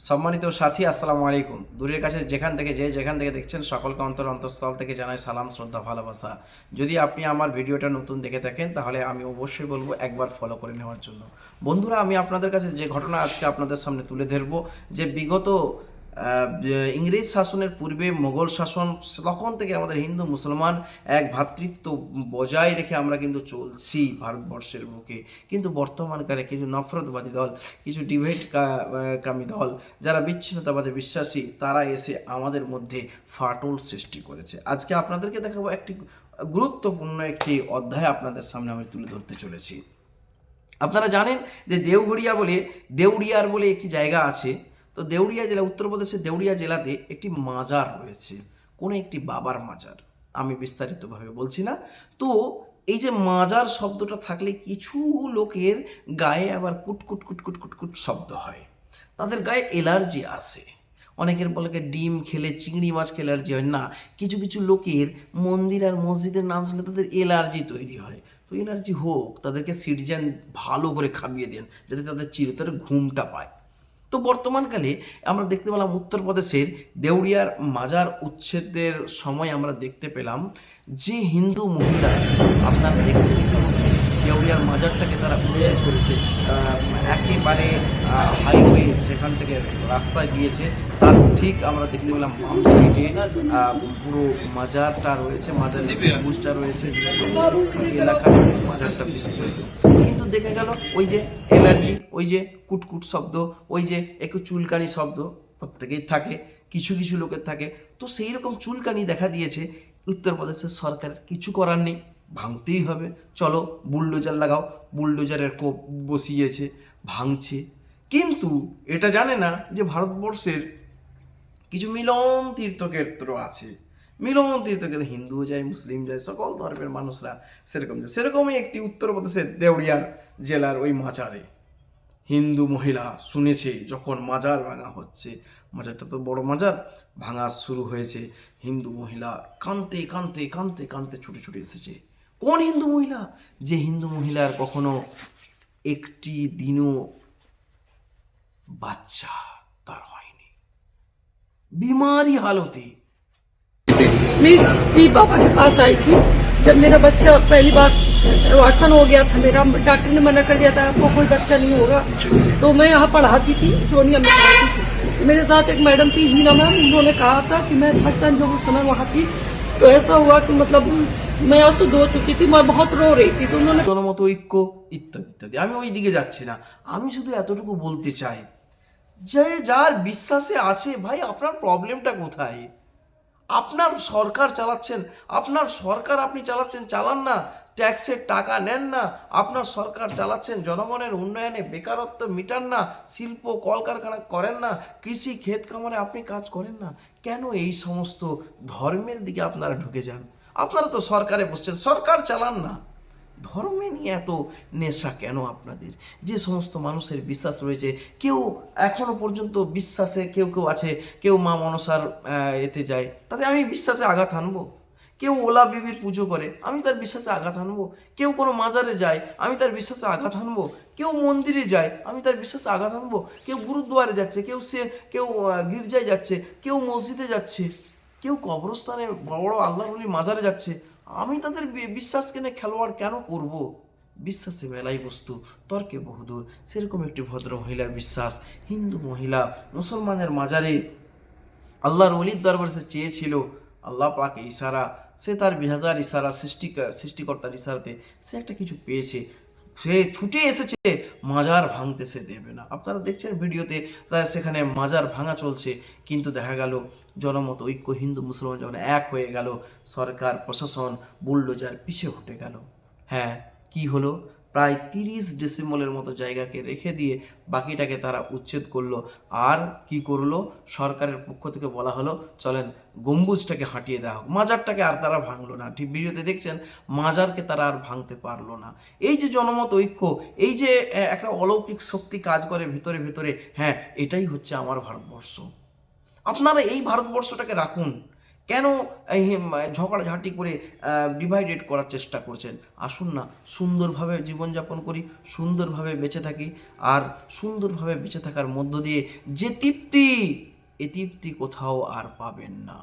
সম্মানিত সাথী, আসসালামু আলাইকুম। দূরের কাছে যেখান থেকে দেখছেন সকলকে অন্তঃস্থল থেকে জানাই সালাম, শ্রদ্ধা, ভালোবাসা। যদি আপনি আমার ভিডিওটা নতুন দেখে থাকেন তাহলে আমি অবশ্যই বলবো একবার ফলো করে নেওয়ার জন্য। বন্ধুরা, আমি আপনাদের কাছে যে ঘটনা আজকে আপনাদের সামনে তুলে ধরবো, যে বিগত ইংরেজ শাসনের পূর্বে মোগল শাসন, তখন থেকে আমাদের হিন্দু মুসলমান এক ভ্রাতৃত্ব বজায় রেখে আমরা কিন্তু চলছি ভারতবর্ষের বুকে। কিন্তু বর্তমানকালে কিছু নফরতবাদী দল, কিছু ডিবেট কামী দল, যারা বিচ্ছিন্নতাবাদে বিশ্বাসী, তারা এসে আমাদের মধ্যে ফাটল সৃষ্টি করেছে। আজকে আপনাদেরকে দেখাবো একটি গুরুত্বপূর্ণ একটি অধ্যায় আপনাদের সামনে আমি তুলে ধরতে চলেছি। আপনারা জানেন যে দেউড়িয়ার বলে একটি জায়গা আছে। তো দেউড়িয়া জেলা, উত্তরপ্রদেশের দেউড়িয়া জেলাতে একটি মাজার রয়েছে, কোনো একটি বাবার মাজার। আমি বিস্তারিতভাবে বলছি না। তো এই যে মাজার শব্দটা থাকলে কিছু লোকের গায়ে আবার কুটকুট কুটকুট কুটকুট শব্দ হয়, তাদের গায়ে এলার্জি আসে। অনেকের বলে ডিম খেলে, চিংড়ি মাছ খেলে অ্যালার্জি হয় না, কিছু কিছু লোকের মন্দির আর মসজিদের নাম শুনলে তাদের এলার্জি তৈরি হয়। তো এলার্জি হোক, তাদেরকে সিটিজেন ভালো করে খাইয়ে দেন যাতে তাদের চিরতরে ঘুমটা পায়। তো বর্তমানকালে আমরা দেখতে পেলাম উত্তরপ্রদেশের দেউড়িয়ার মাজার উচ্ছেদের সময় আমরা দেখতে পেলাম যে হিন্দু মহিলা, আপনারা দেখেছেন ইতিমধ্যে দেউড়িয়ার মাজারটাকে তারা উচ্ছেদ করেছে। একেবারে হাইওয়ে যেখান থেকে রাস্তায় গিয়েছে তার ঠিক আমরা দেখতে পেলাম বাম সাইডে পুরো মাজারটা রয়েছে, মাজারের গম্বুজটা রয়েছে, এলাকার মাজারটা বিস্তৃত। কিন্তু দেখে গেল ওই যে এলার্জি, ওই যে কুটকুট শব্দ, ওই যে একটু চুলকানি শব্দ প্রত্যেকেই থাকে, কিছু কিছু লোকের থাকে। তো সেই রকম চুলকানি দেখা দিয়েছে। উত্তরপ্রদেশের সরকার কিছু করার নেই, ভাঙতেই হবে, চলো বুলডোজার লাগাও। বুলডোজারের কোপ বসিয়েছে, ভাঙছে। কিন্তু এটা জানে না যে ভারতবর্ষের কিছু মিলন তীর্থক্ষেত্র আছে। মিলন তীর্থক্ষেত্রে হিন্দুও যায়, মুসলিম যায়, সকল ধর্মের মানুষরা সেরকম যায়। সেরকমই একটি উত্তরপ্রদেশের দেউড়িয়ার জেলার ওই মাজারে হিন্দু মহিলা শুনেছে যখন মাজার ভাঙা হচ্ছে, মাজারটা তো বড় মাজার, ভাঙা শুরু হয়েছে, হিন্দু মহিলা কাঁদতে কাঁদতে কাঁদতে কাঁদতে ছুটে ছুটে এসেছে। কোন হিন্দু মহিলা? যে হিন্দু মহিলার কখনো একটি দিনও বাচ্চা তার হয়নি, बीमारी हालती। मैं इस भी बाबा के पास आई थी जब मेरा बच्चा पहली बार वाटसन हो गया था। मेरा डॉक्टर ने मना कर दिया था आपको कोई बच्चा नहीं होगा। तो मैं यहाँ पढ़ाती थी, चोनिया में पढ़ाती थी। मेरे साथ एक मैडम थी हीना मैम, उन्होंने कहा था कि मैं फर्स्ट टाइम जब उस समय वहाँ थी तो ऐसा हुआ कि मतलब मैं आज तो धो चुकी थी, मैं बहुत रो रही थी। तो उन्होंने জনমত ঐক্য ইত্যাদি ইত্যাদি। আমি ওই দিকে যাচ্ছি না, আমি শুধু এতটুকু বলতে চাই যে যার বিশ্বাসে আছে, ভাই আপনার প্রবলেমটা কোথায়? আপনার সরকার চালাচ্ছেন, আপনার সরকার আপনি চালাচ্ছেন, চালান না, ট্যাক্সের টাকা নেন না, আপনার সরকার চালাচ্ছেন, জনগণের উন্নয়নে বেকারত্ব মিটান না, শিল্প কলকারখানা করেন না, কৃষি ক্ষেত খামারে আপনি কাজ করেন না, কেন এই সমস্ত ধর্মের দিকে আপনারা ঢুকে যান? আপনারা তো সরকারে বসছেন, সরকার চালান না, ধর্মে নিয়ে এত নেশা কেন আপনাদের? যে সমস্ত মানুষের বিশ্বাস রয়েছে, কেউ এখনো পর্যন্ত বিশ্বাসে, কেউ কেউ আছে, কেউ মা মনসার এতে যায়, তাতে আমি বিশ্বাসে আঘাত আনবো? কেউ ওলা বিবির পুজো করে, আমি তার বিশ্বাসে আঘাত আনবো? কেউ কোনো মাজারে যায়, আমি তার বিশ্বাসে আঘাত আনবো? কেউ মন্দিরে যায়, আমি তার বিশ্বাসে আঘাত আনবো? কেউ গুরুদ্বারে যাচ্ছে, কেউ গির্জায় যাচ্ছে, কেউ মসজিদে যাচ্ছে, কেউ কবরস্থানে বড় বড় আল্লাহর ওলির মাজারে যাচ্ছে, আমি তাদের বিশ্বাসকে নিয়ে খেলোয়াড় কেন করব? বিশ্বাসে মেলাই বস্তু, তর্কে বহুদূর। সেরকম একটি ভদ্র মহিলার বিশ্বাস, হিন্দু মহিলা মুসলমানের মাজারে আল্লাহর ওলির দরবারে সে চেয়েছিল, আল্লাহ পাক ইশারা, সে তার বিধাতার ইশারা, সৃষ্টিকর্তার ইশারাতে সে একটা কিছু পেয়েছে, সে ছুটে এসেছে, মাজার ভাঙতে সে দেবে না। আপনারা দেখছেন ভিডিওতে সেখানে মাজার ভাঙা চলছে, কিন্তু দেখা গেল জনমত ঐক্য, হিন্দু মুসলমান যখন এক হয়ে গেল, সরকার প্রশাসন বুলডোজার পিছে হটে গেল। হ্যাঁ, কি হলো? প্রায় 30 ডেসিমলের মতো জায়গাকে রেখে দিয়ে বাকিটাকে তারা উচ্ছেদ করলো। আর কি করলো? সরকারের পক্ষ থেকে বলা হলো চলেন গম্বুজটাকে হাঁটিয়ে দেওয়া হোক, মাজারটাকে আর তারা ভাঙলো না। ঠিক ভিডিওতে দেখছেন, মাজারকে তারা আর ভাঙতে পারলো না। এই যে জনমত ঐক্য, এই যে একটা অলৌকিক শক্তি কাজ করে ভেতরে ভেতরে, হ্যাঁ, এটাই হচ্ছে আমার ভারতবর্ষ। আপনারা এই ভারতবর্ষটাকে রাখুন, কেন এই ঝগড়াঝাটি করে ডিভাইডেড করার চেষ্টা করছেন? আসুন না, সুন্দরভাবে জীবনযাপন করি, সুন্দরভাবে বেঁচে থাকি, আর সুন্দরভাবে বেঁচে থাকার মধ্য দিয়ে যে তৃপ্তি, এ তৃপ্তি কোথাও আর পাবেন না।